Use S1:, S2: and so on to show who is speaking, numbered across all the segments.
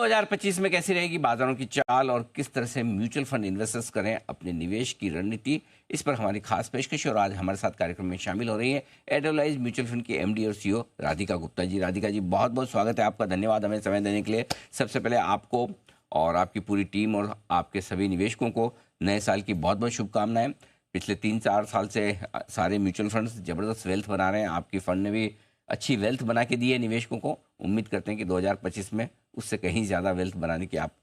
S1: 2025 में कैसी रहेगी बाजारों की चाल और किस तरह से म्यूचुअल फंड इन्वेस्टर्स करें अपने निवेश की रणनीति, इस पर हमारी खास पेशकश और आज हमारे साथ कार्यक्रम में शामिल हो रही है एडोलाइज म्यूचुअल फंड की एमडी और सीईओ राधिका गुप्ता जी। राधिका जी, बहुत बहुत स्वागत है आपका, धन्यवाद हमें समय देने के लिए। सबसे पहले आपको और आपकी पूरी टीम और आपके सभी निवेशकों को नए साल की बहुत बहुत शुभकामनाएं। पिछले 3-4 साल से सारे म्यूचुअल फंड्स ज़बरदस्त वेल्थ बना रहे हैं, आपकी फंड ने भी अच्छी वेल्थ बना के दी है निवेशकों को। उम्मीद करते हैं कि 2025 में उससे कहीं ज़्यादा वेल्थ बनाने की आप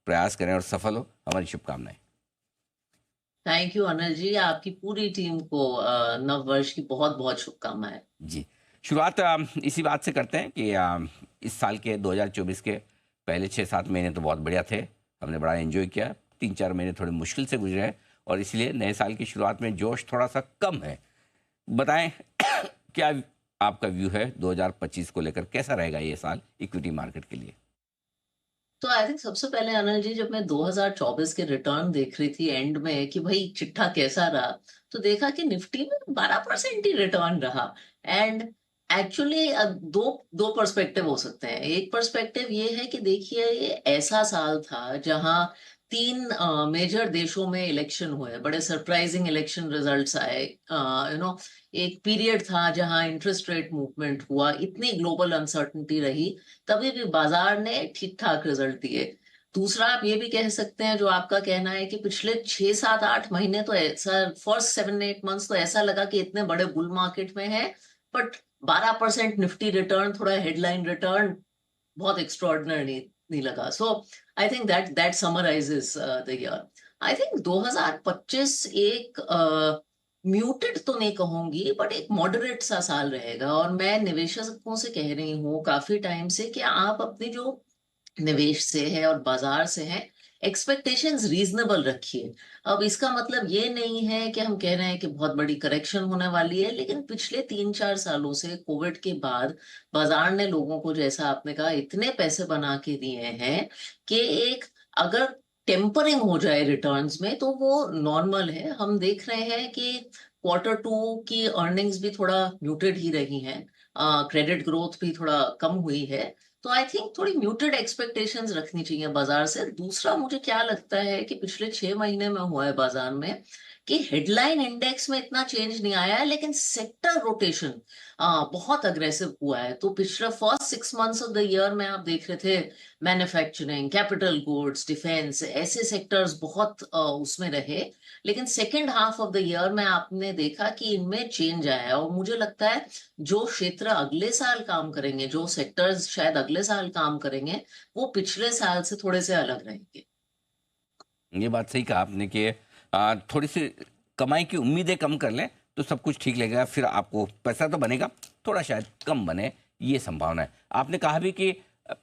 S1: प्रयास करें और सफल हो। हमारी शुभकामनाएं।
S2: थैंक यू अनिल जी, आपकी पूरी टीम को नव वर्ष की बहुत बहुत शुभकामनाएं।
S1: जी, शुरुआत इसी बात से करते हैं कि इस साल के 2024 के पहले 6-7 महीने तो बहुत बढ़िया थे, हमने बड़ा एंजॉय किया। 3-4 महीने थोड़े मुश्किल से गुजरे हैं और इसलिए नए साल की शुरुआत में जोश थोड़ा सा कम है। बताएं क्या आपका व्यू है 2025 को लेकर, कैसा रहेगा ये साल इक्विटी मार्केट के लिए?
S2: तो आई थिंक सबसे पहले अनिल जी, जब मैं 2024 के रिटर्न देख रही थी एंड में कि भाई चिट्ठा कैसा रहा, तो देखा कि निफ्टी में 12% ही रिटर्न रहा। एंड एक्चुअली दो दो पर्सपेक्टिव हो सकते हैं। एक पर्सपेक्टिव ये है कि देखिए, ये ऐसा साल था जहां 3 मेजर देशों में इलेक्शन हुए, बड़े सरप्राइजिंग इलेक्शन रिजल्ट्स आए। एक पीरियड था जहां इंटरेस्ट रेट मूवमेंट हुआ, इतनी ग्लोबल अनसर्टनिटी रही, तभी भी बाजार ने ठीक ठाक रिजल्ट दिए। दूसरा, आप ये भी कह सकते हैं, जो आपका कहना है कि पिछले 6-7-8 महीने तो ऐसा, फर्स्ट 7-8 मंथ्स तो ऐसा लगा कि इतने बड़े बुल मार्केट में है, बट 12% निफ्टी रिटर्न, थोड़ा हेडलाइन रिटर्न, बहुत एक्स्ट्रॉर्डिनरी नहीं लगा। So I think that summarises the year. I think 2025 एक म्यूटेड तो नहीं कहूंगी, बट एक मॉडरेट सा साल रहेगा। और मैं निवेशकों से कह रही हूँ काफी टाइम से कि आप अपनी जो निवेश से है और बाजार से है, एक्सपेक्टेशंस रीजनेबल रखिए। अब इसका मतलब ये नहीं है कि हम कह रहे हैं कि बहुत बड़ी करेक्शन होने वाली है, लेकिन पिछले 3-4 सालों से कोविड के बाद बाजार ने लोगों को, जैसा आपने कहा, इतने पैसे बना के दिए हैं कि एक, अगर टेम्परिंग हो जाए रिटर्न्स में तो वो नॉर्मल है। हम देख रहे हैं कि Q2 की अर्निंग्स भी थोड़ा म्यूटेड ही रही हैं, क्रेडिट ग्रोथ भी थोड़ा कम हुई है। तो आई थिंक थोड़ी म्यूटेड एक्सपेक्टेशंस रखनी चाहिए बाजार से। दूसरा, मुझे क्या लगता है कि पिछले 6 महीने में हुआ है बाजार में कि हेडलाइन इंडेक्स में इतना चेंज नहीं आया है, लेकिन सेक्टर रोटेशन बहुत अग्रेसिव हुआ है। तो पिछले first 6 months of the year में आप देख रहे थे, मैन्युफैक्चरिंग, कैपिटल गुड्स, डिफेंस, ऐसे सेक्टर्स बहुत उसमें रहे। लेकिन second half of the year में आपने देखा कि इनमें चेंज आया है। और मुझे लगता है जो क्षेत्र अगले साल काम करेंगे, जो सेक्टर्स शायद अगले साल काम करेंगे, वो पिछले साल से थोड़े से अलग रहेंगे।
S1: ये बात सही कहा आपने कि थोड़ी सी कमाई की उम्मीदें कम कर लें तो सब कुछ ठीक लगेगा, फिर आपको पैसा तो बनेगा, थोड़ा शायद कम बने, ये संभावना है। आपने कहा भी कि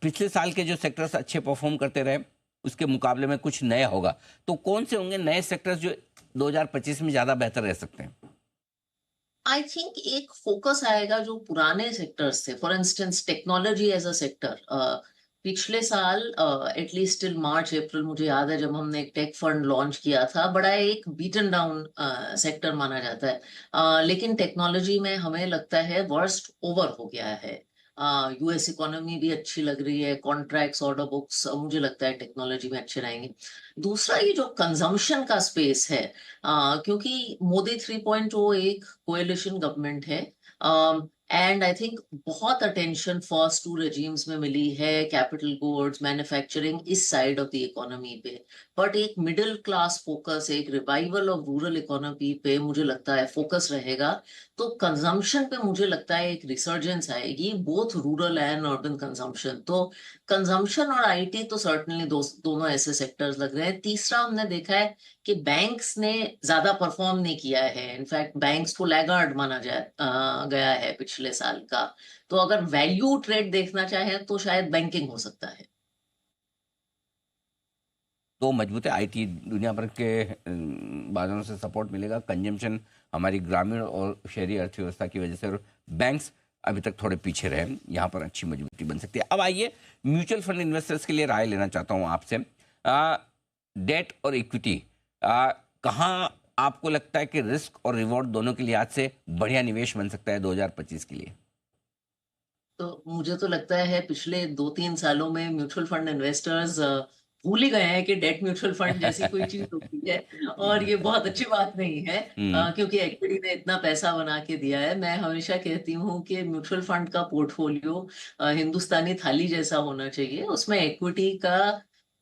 S1: पिछले साल के जो सेक्टर्स अच्छे परफॉर्म करते रहे उसके मुकाबले में कुछ नया होगा, तो कौन से होंगे नए सेक्टर्स जो 2025 में ज़्यादा बेहतर रह सकते हैं?
S2: आई थिंक एक फोकस आएगा जो पुराने सेक्टर्स थे, for instance technology as a sector. पिछले साल एटलीस्ट टिल मार्च अप्रैल, मुझे याद है जब हमने एक टेक फंड लॉन्च किया था, बड़ा एक बीटन डाउन सेक्टर माना जाता है। लेकिन टेक्नोलॉजी में हमें लगता है वर्स्ट ओवर हो गया है। यूएस इकोनॉमी भी अच्छी लग रही है, कॉन्ट्रैक्ट्स, ऑर्डर बुक्स, मुझे लगता है टेक्नोलॉजी में अच्छे रहेंगे। दूसरा, ये जो कंजम्पशन का स्पेस है, क्योंकि मोदी 3.0 एक कोएलिशन गवर्नमेंट है, एंड आई थिंक बहुत अटेंशन फर्स्ट 2 रेजिम्स में मिली है, कैपिटल गुड्स, मैन्युफैक्चरिंग, इस साइड ऑफ द इकोनॉमी पे। बट एक मिडिल क्लास फोकस, एक रिवाइवल ऑफ रूरल इकोनॉमी पे मुझे लगता है फोकस रहेगा। तो कंजम्पशन पे मुझे लगता है एक रिसर्जेंस आएगी, both rural and urban consumption. तो कंजम्पशन और आईटी तो सर्टनली दोनों ऐसे सेक्टर्स लग रहे हैं। तीसरा, हमने देखा है कि बैंक्स ने ज्यादा परफॉर्म नहीं किया है, इनफैक्ट बैंक्स को लैगार्ड माना गया है पिछले साल का। तो अगर वैल्यू ट्रेड देखना चाहे तो शायद बैंकिंग हो सकता है।
S1: तो मजबूत है, आईटी दुनिया भर के बाजारों से सपोर्ट मिलेगा, कंजम्पशन हमारी ग्रामीण और शहरी अर्थव्यवस्था की वजह से, और बैंक्स अभी तक थोड़े पीछे रहे, यहाँ पर अच्छी मजबूती बन सकती है। अब आइए म्यूचुअल फंड इन्वेस्टर्स के लिए राय लेना चाहता हूँ आपसे। डेट और इक्विटी, कहाँ आपको लगता है कि रिस्क और रिवॉर्ड दोनों के लिहाज से बढ़िया निवेश बन सकता है 2025 के लिए?
S2: तो मुझे तो लगता है पिछले 2-3 सालों में म्यूचुअल फंड इन्वेस्टर्स भूल ही गए हैं कि डेट म्यूचुअल फंड जैसी कोई चीज़ होती है और ये बहुत अच्छी बात नहीं है
S1: हुँ,
S2: क्योंकि इक्विटी ने इतना पैसा बना के दिया है। मैं हमेशा कहती हूँ कि म्यूचुअल फंड का पोर्टफोलियो हिंदुस्तानी थाली जैसा होना चाहिए। उसमें इक्विटी का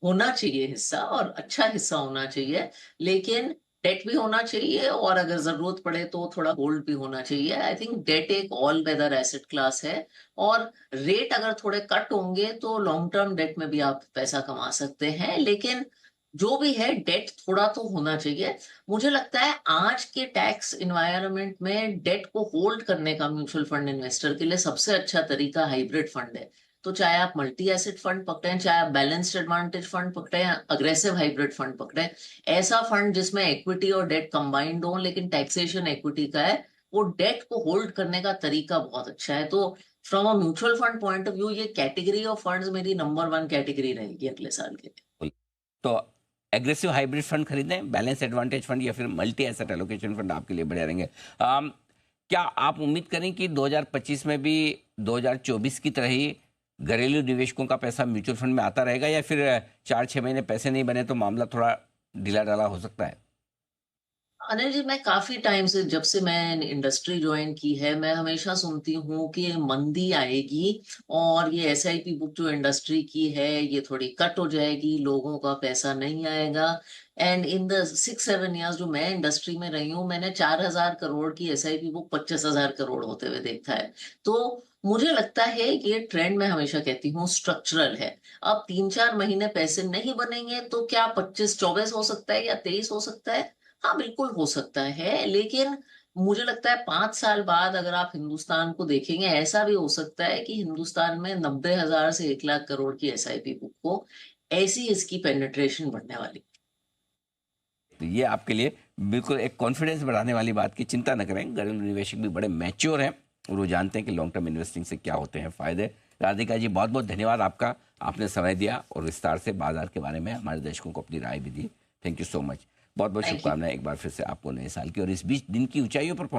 S2: होना चाहिए हिस्सा और अच्छा हिस्सा होना चाहिए, लेकिन डेट भी होना चाहिए और अगर ज़रूरत पड़े तो थोड़ा गोल्ड भी होना चाहिए। आई थिंक डेट एक ऑल वेदर एसेट क्लास है और रेट अगर थोड़े कट होंगे तो लॉन्ग टर्म डेट में भी आप पैसा कमा सकते हैं, लेकिन जो भी है डेट थोड़ा तो होना चाहिए। मुझे लगता है आज के टैक्स एनवायरनमेंट में डेट को होल्ड करने का म्यूचुअल फंड इन्वेस्टर के लिए सबसे अच्छा तरीका हाइब्रिड फंड है। तो चाहे आप मल्टी एसेट फंड पकड़ें, चाहे आप बैलेंस्ड एडवांटेज फंड पकड़ें, अग्रेसिव हाइब्रिड फंड पकड़ें, ऐसा फंड जिसमें इक्विटी और डेट कंबाइंड हो लेकिन टैक्सेशन इक्विटी का है, वो डेट को होल्ड करने का तरीका बहुत अच्छा है। तो from a mutual fund point of view ये कैटेगरी ऑफ फंड्स मेरी नंबर 1 कैटेगरी रहेगी अगले साल के लिए।
S1: बिल्कुल। तो एग्रेसिव हाइब्रिड फंड खरीदें, बैलेंस एडवांटेज फंड या फिर मल्टी एसेट एलोकेशन फंड आपके लिए बढ़िया रहेंगे। क्या आप उम्मीद करें कि 2025 में भी 2024 की तरह ही घरेलू निवेशकों का पैसा म्यूचुअल फंड में आता रहेगा, या फिर 4-6 महीने पैसे नहीं बने तो मामला थोड़ा ढीला ढाला हो सकता है?
S2: अनिल जी, मैं काफ़ी टाइम से जब से मैं इंडस्ट्री जॉइन की है, मैं हमेशा सुनती हूँ कि मंदी आएगी और ये एसआईपी बुक जो इंडस्ट्री की है, ये थोड़ी कट हो जाएगी, लोगों का पैसा नहीं आएगा। एंड इन द 6-7 इयर्स जो मैं इंडस्ट्री में रही हूँ, मैंने 4,000 करोड़ की एसआईपी बुक 25,000 करोड़ होते हुए देखा है। तो मुझे लगता है कि ये ट्रेंड मैं हमेशा कहती हूँ स्ट्रक्चरल है। अब 3-4 महीने पैसे नहीं बनेंगे तो क्या 25-24 हो सकता है या 23 हो सकता है? हाँ, बिल्कुल हो सकता है, लेकिन मुझे लगता है 5 साल बाद अगर आप हिंदुस्तान को देखेंगे, ऐसा भी हो सकता है कि हिंदुस्तान में 90,000 से 1 लाख करोड़ की एसआईपी बुक हो, ऐसी इसकी पेनिट्रेशन बढ़ने वाली।
S1: तो ये आपके लिए बिल्कुल एक कॉन्फिडेंस बढ़ाने वाली बात की चिंता न करें। घरेलू निवेशक भी बड़े मैच्योर हैं और वो जानते हैं कि लॉन्ग टर्म इन्वेस्टिंग से क्या होते हैं फ़ायदे। राधिका जी, बहुत बहुत धन्यवाद आपका। आपने समय दिया और विस्तार से बाजार के बारे में हमारे दर्शकों को अपनी राय भी दी। Thank you so much. बहुत बहुत
S2: थैंक यू।
S1: शुभकामनाएं एक बार फिर से आपको नए साल की, और इस बीच दिन की ऊंचाइयों पर पहुंच